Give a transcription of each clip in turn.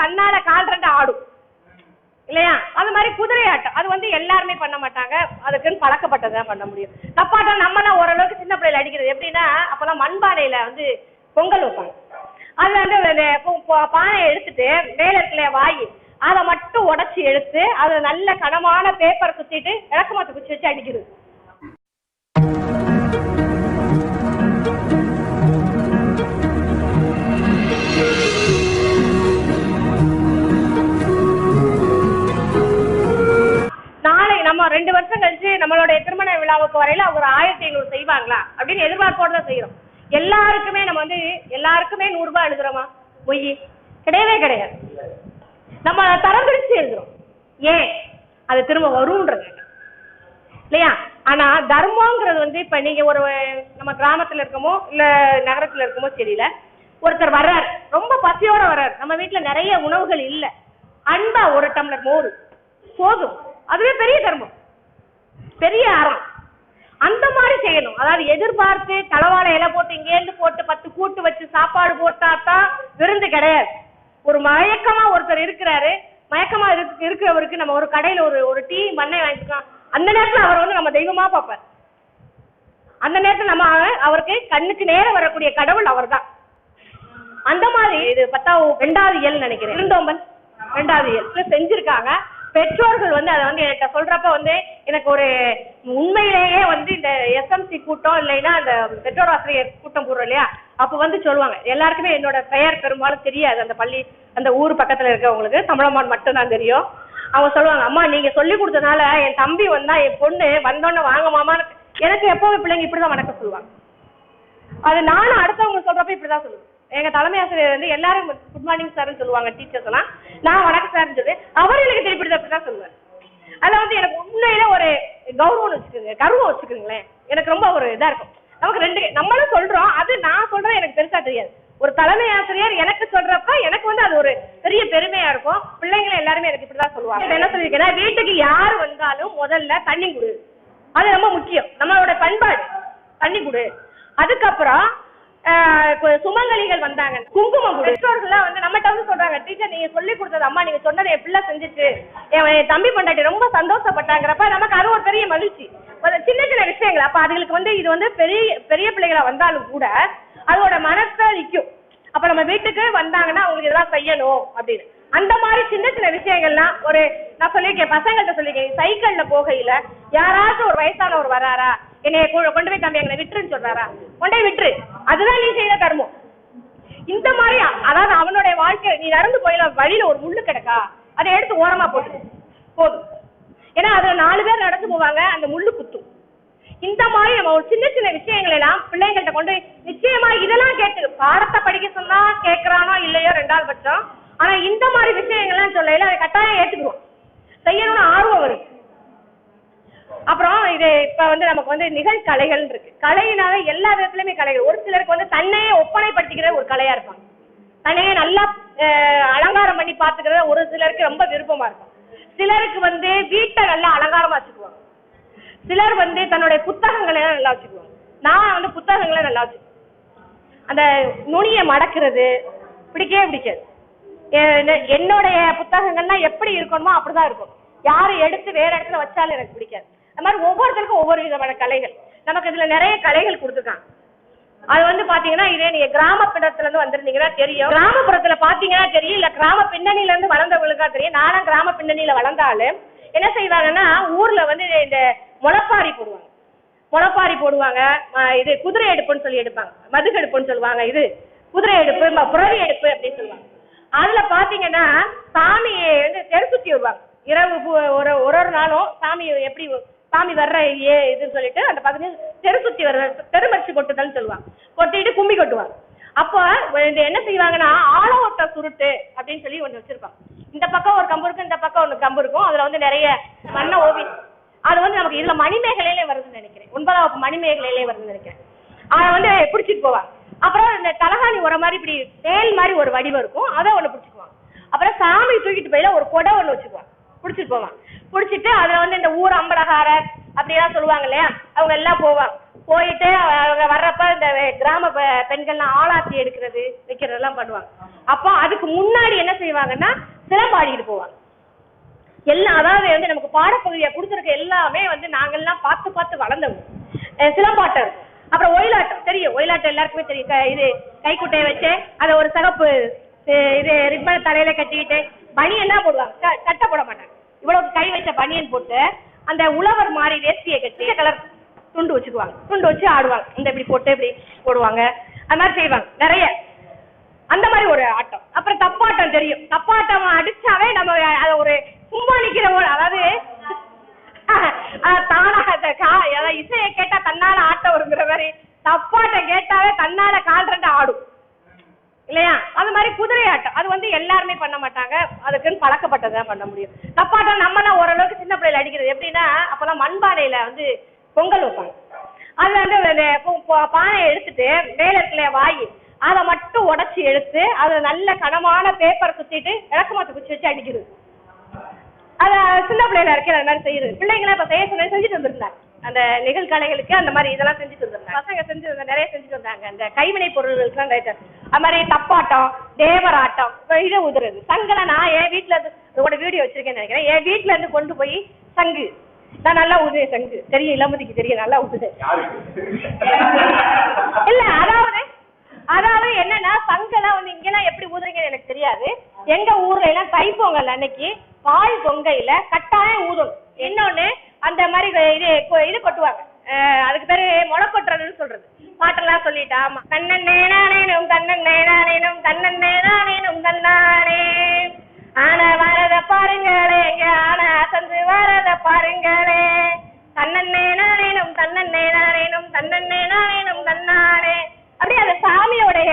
தன்னால கால் ரெண்டு ஆடும் இல்லையா? அது மாதிரி குதிரை ஆட்டம் அது வந்து எல்லாருமே பண்ண மாட்டாங்க, அதுக்குன்னு பழக்கப்பட்டதான் பண்ண முடியும். தப்பாட்டம் நம்மலாம் ஓரளவுக்கு சின்ன பிள்ளைல அடிக்கிறது எப்படின்னா, அப்பெல்லாம் மண்பானையில வந்து பொங்கல் வைப்பாங்க. அதுல வந்து பானையை எடுத்துட்டு மேல இருக்கல வாயி அதை மட்டும் உடச்சி எடுத்து அது நல்ல கனமான பேப்பர் குத்திட்டு விளக்கமாத்து குச்சி வச்சு அடிக்கிறது. நாளை நம்ம 2 வருஷம் கழிச்சு நம்மளுடைய திருமண விழாவுக்கு வரையில அவங்க 1500 செய்வாங்களா அப்படின்னு எதிர்பார்ப்போடு தான் செய்யறோம். எல்லாருக்குமே நம்ம வந்து எல்லாருக்குமே 100 ரூபாய் எழுதுறோமா? பொய் கிடையவே கிடையாது. நம்ம தரம் பிரிச்சு எழுதுறோம். ஏன்? அது திரும்ப வரும்ன்றது இல்லையா? ஆனா தர்மங்கிறது வந்து இப்ப நீங்க ஒரு நம்ம கிராமத்துல இருக்கமோ இல்ல நகரத்துல இருக்கமோ தெரியல, ஒருத்தர் வர்றாரு, ரொம்ப பசியோட வர்றாரு, நம்ம வீட்டுல நிறைய உணவுகள் இல்ல, அன்பா ஒரு டம்ளர் மோர் போதும், அதுவே பெரிய தர்மம், பெரிய அறம். அந்த மாதிரி செய்யணும். அதாவது எதிர்பார்த்து தலவாழை இலை போட்டு இங்கேருந்து போட்டு 10 கூட்டு வச்சு சாப்பாடு போட்டாதான் விருந்து கிடையாது. ஒரு மயக்கமா ஒருத்தர் இருக்கிறாரு, மயக்கமா இருக்கிறவருக்கு நம்ம ஒரு கடையில ஒரு டீ மண்ணை வாங்கிக்கலாம், அந்த நேரத்துல அவர் வந்து நம்ம தெய்வமா பார்ப்பார். அந்த நேரத்துல நம்ம அவருக்கு கண்ணுக்கு நேரம் வரக்கூடிய கடவுள் அவர் தான். அந்த மாதிரி இது 2வது இயல் நினைக்கிறேன், விருந்தோம்பல் 2வது இயல் செஞ்சிருக்காங்க. பெற்றோர்கள் வந்து அதை வந்து என்கிட்ட சொல்றப்ப வந்து எனக்கு ஒரு உண்மையிலேயே வந்து இந்த எஸ்எம்சி கூட்டம் இல்லைன்னா அந்த பெற்றோர் ஆசிரியர் கூட்டம் போடுறோம் இல்லையா, அப்ப வந்து சொல்லுவாங்க, எல்லாருக்குமே என்னோட பெயர் பெரும்பாலும் தெரியாது, அந்த பள்ளி அந்த ஊர் பக்கத்துல இருக்கவங்களுக்கு தமிழம்மான் மட்டும் தான் தெரியும். அவங்க சொல்லுவாங்க, அம்மா நீங்க சொல்லி கொடுத்தனால என் தம்பி வந்தா என் பொண்ணு வந்தோன்னு வாங்க மாமான்னு எனக்கு எப்பவும் பிள்ளைங்க இப்படிதான் வணக்கம் சொல்லுவாங்க. அது நானும் அடுத்தவங்க சொல்றப்ப இப்படிதான் சொல்லுவேன். எங்க தலைமை ஆசிரியர் வந்து எல்லாரும் குட் மார்னிங் சார்ன்னு சொல்லுவாங்க, டீச்சர்ஸ் எல்லாம், நான் வணக்கம் சார்ன்னு சொல்லி அவர் எனக்கு திருப்பி அப்படிதான் சொல்லுவேன். அதுல வந்து எனக்கு உண்மையில ஒரு கௌரவம் வச்சுக்கோங்க, கர்வம் வச்சுக்கோங்களேன், எனக்கு ரொம்ப ஒரு இதா இருக்கும். நமக்கு 2 நம்மளும் சொல்றோம், அது நான் சொல்றேன் எனக்கு பெருசா தெரியாது. ஒரு தலைமை ஆசிரியர் எனக்கு சொல்றப்ப எனக்கு வந்து அது ஒரு பெரிய பெருமையா இருக்கும். பிள்ளைங்களை எல்லாருமே எனக்கு இப்படிதான் சொல்லுவாங்க. என்ன சொல்லிருக்கேன்னா, வீட்டுக்கு யாரு வந்தாலும் முதல்ல தண்ணி கொடு, அது ரொம்ப முக்கியம், நம்மளோட பண்பாடு, தண்ணி கொடு. அதுக்கப்புறம் சுமங்கலிகள் வந்தாங்க, குங்குமம் கொடு. பெற்றோர்கள் வந்து நம்மகிட்ட வந்து சொல்றாங்க, டீச்சர் நீங்க சொல்லி கொடுத்தது அம்மா நீங்க சொன்னதை என் பிள்ளை செஞ்சுட்டு என் தம்பி பொண்டாட்டி ரொம்ப சந்தோஷப்பட்டாங்கிறப்ப நமக்கு அது ஒரு பெரிய மகிழ்ச்சி. சின்ன சின்ன விஷயங்கள் அப்ப அதுகளுக்கு வந்து இது வந்து பெரிய பெரிய பிள்ளைகளா வந்தாலும் கூட அதோட மனசை நிற்கும். அப்ப நம்ம வீட்டுக்கு வந்தாங்கன்னா அவங்களுக்கு இதெல்லாம் செய்யணும் அப்படின்னு. அந்த மாதிரி சின்ன சின்ன விஷயங்கள்லாம் ஒரு நான் சொல்லியிருக்கேன், பசங்கள்கிட்ட சொல்லியிருக்கேன், சைக்கிள்ல போகையில யாராச்சும் ஒரு வயசானவர் வராரா, என்னைய கொண்டு போய் தம்பி எங்களை விட்டுருன்னு சொல்றாரா, கொண்டே விட்டுரு, அதுதான் நீ செய்த தர்மம். இந்த மாதிரி அதாவது அவனுடைய வாழ்க்கை நீ நடந்து போயில வழியில ஒரு முள்ளு கிடக்கா, அதை எடுத்து ஓரமா போட்டு போதும். ஏன்னா அதுல 4 பேர் நடந்து போவாங்க, அந்த முள்ளு குத்தும். இந்த மாதிரி நம்ம ஒரு சின்ன சின்ன விஷயங்கள் எல்லாம் பிள்ளைங்கள்ட்ட கொண்டு நிச்சயமா இதெல்லாம் கேட்டு பாடத்தை படிக்க சொன்னா கேட்கறானோ இல்லையோ 2வது பட்சம், ஆனா இந்த மாதிரி விஷயங்கள்லாம் சொல்லையில அதை கட்டாயம் ஏத்துக்குவோம், செய்யணும்னு ஆர்வம் வரும். அப்புறம் இது இப்ப வந்து நமக்கு வந்து நிகழ்கலைகள் இருக்கு. கலையினால எல்லா விதத்துலயுமே கலைகள். ஒரு சிலருக்கு வந்து தன்னையே ஒப்பனைப்படுத்திக்கிற ஒரு கலையா இருப்பாங்க, தன்னையே நல்லா அலங்காரம் பண்ணி பாத்துக்கிறத ஒரு சிலருக்கு ரொம்ப விருப்பமா இருக்கும். சிலருக்கு வந்து வீட்டை நல்லா அலங்காரமா வச்சுக்குவாங்க, சிலர் வந்து தன்னுடைய புத்தகங்களை நல்லா வச்சுக்குவாங்க. நான் வந்து புத்தகங்களை நல்லா வச்சுக்குவேன். அந்த நுனியை மடக்கிறது பிடிக்கவே பிடிக்காது. என்னுடைய புத்தகங்கள்லாம் எப்படி இருக்கணுமோ அப்படிதான் இருக்கும், யாரும் எடுத்து வேற இடத்துல வச்சாலும் எனக்கு பிடிக்காது. அது மாதிரி ஒவ்வொருத்தருக்கும் ஒவ்வொரு விதமான கலைகள். நமக்கு இதுல நிறைய கலைகள் கொடுத்துருக்காங்க. அது வந்து பாத்தீங்கன்னா இதே நீங்க கிராமப்புறத்துல இருந்து வந்திருந்தீங்கன்னா தெரியும், கிராமப்புறத்துல பாத்தீங்கன்னா தெரியும், இல்ல கிராம பின்னணியில இருந்து வளர்ந்தவங்களுக்கா தெரியும். நானும் கிராம பின்னணியில வளர்ந்தாலும் என்ன செய்வாங்கன்னா ஊர்ல வந்து இந்த முளைப்பாரி போடுவாங்க, முளைப்பாரி போடுவாங்க, இது குதிரை எடுப்புன்னு சொல்லி எடுப்பாங்க, மதுகு எடுப்புன்னு சொல்லுவாங்க, இது குதிரை எடுப்பு, புறவி எடுப்பு அப்படின்னு சொல்லுவாங்க. அதுல பாத்தீங்கன்னா சாமியை வந்து தெரு சுத்தி வருவாங்க. இரவு ஒரு நாளும் சாமி எப்படி சாமி வர்ற இதுன்னு சொல்லிட்டு அந்த பகுதி தெரு சுத்தி வர்ற தெருமரிச்சு கொட்டுதல்னு சொல்லுவாங்க, கொட்டிட்டு கும்பி கொட்டுவாங்க. அப்போ என்ன செய்வாங்கன்னா ஆழோட்ட சுருட்டு அப்படின்னு சொல்லி ஒண்ணு வச்சிருப்பாங்க. இந்த பக்கம் ஒரு கம்பு இருக்கும், இந்த பக்கம் ஒரு கம்பு இருக்கும், அதுல வந்து நிறைய வண்ண ஓவியம். அது வந்து நமக்கு இதுல மணிமேகலையிலே வருதுன்னு நினைக்கிறேன், 9ஆம் வகுப்பு மணிமேகலையிலே வருதுன்னு நினைக்கிறேன். அதை வந்து பிடிச்சிட்டு போவாங்க. அப்புறம் இந்த தலகாணி ஒரு மாதிரி இப்படி தேல் மாதிரி ஒரு வடிவம் இருக்கும், அதை ஒண்ணு பிடிச்சிக்குவாங்க. அப்புறம் சாமி தூக்கிட்டு போயில ஒரு கொடை ஒண்ணு வச்சுக்குவாங்க, பிடிச்சிட்டு போவாங்க. பிடிச்சிட்டு அதுல வந்து இந்த ஊர் அம்பலகாரர் அப்படிலாம் சொல்லுவாங்க இல்லையா, அவங்க எல்லாம் போவாங்க. போயிட்டு அவங்க வர்றப்ப இந்த கிராம பெண்கள்லாம் ஆளாத்தி எடுக்கிறது வைக்கிறதெல்லாம் பண்ணுவாங்க. அப்போ அதுக்கு முன்னாடி என்ன செய்வாங்கன்னா சிலம்பாடிட்டு போவாங்க. எல்லாம் அதாவது வந்து நமக்கு பாடப்பகுதியை கொடுத்துருக்க எல்லாமே வந்து நாங்கள்லாம் பார்த்து பார்த்து வளர்ந்தவங்க. சிலம்பாட்டம், அப்புறம் ஒயிலாட்டம் தெரியும், ஒயிலாட்டம் எல்லாருக்குமே தெரியும். இது கைக்குட்டையை வச்சு அதை ஒரு சகப்பு இது ரிப்பன் தலையில கட்டிக்கிட்டு பனியன் தான் போடுவாங்க, சட்டை போட மாட்டாங்க. இவ்வளவு கை வச்ச பனியன் போட்டு அந்த உழவர் மாதிரி வேஷ்டியை கட்டி கலர் துண்டு வச்சுக்குவாங்க, துண்டு வச்சு ஆடுவாங்க. இந்த இப்படி போட்டு இப்படி போடுவாங்க, அது மாதிரி செய்வாங்க நிறைய. அந்த மாதிரி ஒரு ஆட்டம். அப்புறம் தப்பாட்டம் தெரியும், தப்பாட்டம் அடிச்சாவே நம்ம அதை ஒரு சும்மா நிக்கிற, அதாவது தானா இசையை கேட்டா தன்னால ஆட்டம் வருங்கிற மாதிரி தப்பாட்டம் கேட்டாவே தன்னால கால் ரெண்டு ஆடும் இல்லையா? அது மாதிரி குதிரை ஆட்டம் அது வந்து எல்லாருமே பண்ண மாட்டாங்க, அதுக்குன்னு பழக்கப்பட்டதான் பண்ண முடியும். தப்பாட்டம் நம்மலாம் ஓரளவுக்கு சின்ன பிள்ளைல அடிக்கிறது எப்படின்னா, அப்பெல்லாம் மண்பானையில வந்து பொங்கல் வைப்பாங்க. அதுல வந்து பானையை எடுத்துட்டு மேல இருக்கல வாயி அதை மட்டும் உடச்சி எடுத்து அதை நல்ல கனமான பேப்பர் குத்திட்டு விளக்கமாத்து குச்சி வச்சு அடிக்கிறது. அதை சின்ன பிள்ளைல இருக்கிற அது மாதிரி செய்யுது. பிள்ளைங்களாம் இப்ப செய்ய சொன்ன செஞ்சுட்டு வந்துருந்தாங்க, அந்த நிகழ்கலைகளுக்கு அந்த மாதிரி இதெல்லாம் செஞ்சுட்டு வந்தாங்க. பசங்க செஞ்சு நிறைய செஞ்சுட்டு வந்தாங்க. அந்த கைவினை பொருள்களுக்கு அது மாதிரி தப்பாட்டம், தேவராட்டம், இதை உதுறது, சங்கெல்லாம் நான் என் வீட்டுல இருந்து வீடியோ வச்சிருக்கேன்னு நினைக்கிறேன். என் வீட்டுல இருந்து கொண்டு போய் சங்கு நான் நல்லா உதுவேன். சங்கு தெரியும், இளமதிக்கு தெரியும், நல்லா உதுவேன். இல்ல அதாவது என்னன்னா சங்கெல்லாம் வந்து இங்கெல்லாம் எப்படி ஊதுறீங்கன்னு எனக்கு தெரியாது. எங்க ஊர்ல எல்லாம் தைப்பொங்கல் அன்னைக்கு பால் பொங்கையில கட்டாயம் ஊதணும். இன்னொன்னு அந்த மாதிரி இது கொட்டுவாங்க, அதுக்கு பேரு முளை கொட்டுறதுன்னு சொல்றது. பாட்டெல்லாம் சொல்லிட்டா ஆமா, கண்ணன் நேனானேனும் கண்ணன் நேனானேனும் கண்ணன் நேனானேனும் கண்ணானே ஆன வரத பாருங்களே, எங்க ஆன அசந்து வரத பாருங்களே, கண்ணன் நேனானேனும் கண்ணன் நேனானேனும் கண்ணன் நேனானேனும் கண்ணானே. அப்படியே அந்த சாமியோடைய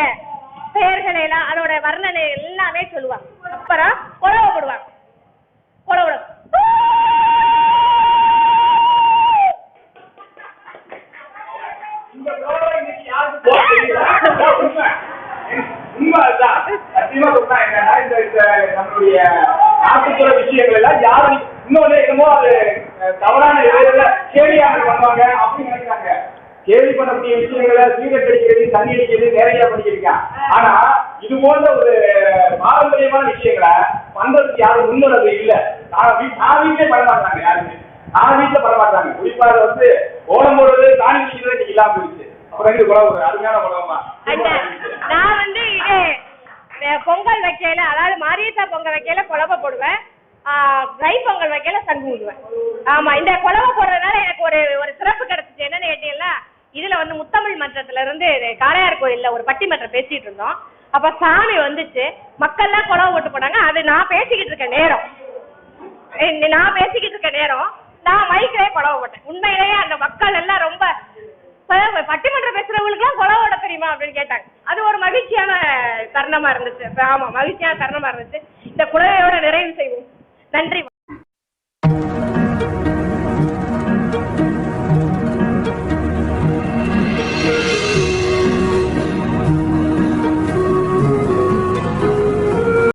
பெயர்களை எல்லாம் அதோட வர்ணனை எல்லாமே சொல்லுவாங்க. அப்புறம் உழவு போடுவாங்க. உழவு நம்மளுடைய நாட்டுப்புற விஷயங்கள் எல்லாம் யாரும் இன்னொன்னு என்னமோ அது தவறான கேள்வியாக பண்ணுவாங்க அப்படின்னு நினைக்கிறாங்க. கேள்வி பண்ணக்கூடிய விஷயங்களை சீரட் அடிக்கிறது, தண்ணி அடிக்கிறது நிறைய பண்ணிருக்கான். ஆனா இது போன்ற ஒரு பாரம்பரியமான விஷயங்களை பண்றதுக்கு யாரும் முன்னுறது இல்லை. நான் வீட்டிலே பண்ண மாட்டாங்க, யாருமே நான் வீட்டுல பண்ண மாட்டாங்க. குறிப்பா அதை வந்து ஓடம் போடுறது, தானி அடிக்கிறது இன்னைக்கு இல்லாம போயிடுச்சு. அப்புறம் இது கூட ஒரு அருமையான உலகமா நான் வந்து இது பொங்கல் வைக்கையில, அதாவது மாரியத்தா பொங்கல் வைக்கையில குழம்பு போடுவேன், தை பொங்கல் வைக்கையில சங்கு ஊதுவேன். ஆமா, இந்த குழம்பு போடுறதுனால எனக்கு ஒரு சிறப்பு கிடைச்சிச்சு. என்னன்னு கேட்டீங்கன்னா, இதுல வந்து முத்தமிழ் மன்றத்துல இருந்து காளையார் கோயில்ல ஒரு பட்டிமன்றம் பேசிட்டு இருந்தோம். அப்ப சாமி வந்துச்சு, மக்கள்லாம் குழம்பு போட்டு போனாங்க. அது நான் பேசிக்கிட்டு இருக்க நேரம் நான் மைக்கிலே குழம்பு போட்டேன். உண்மையிலேயே அந்த மக்கள் எல்லாம் ரொம்ப பட்டிமன்றம் பேசுறவங்களுக்கு எல்லாம் குழம்பு ஓட தெரியுமா அப்படின்னு கேட்டாங்க. அது ஒரு மகிழ்ச்சியான தருணமா இருந்துச்சு. ஆமா, மகிழ்ச்சியான தருணமா இருந்துச்சு. இந்த குழந்தையோட நிறைவு செய்வோம். நன்றி.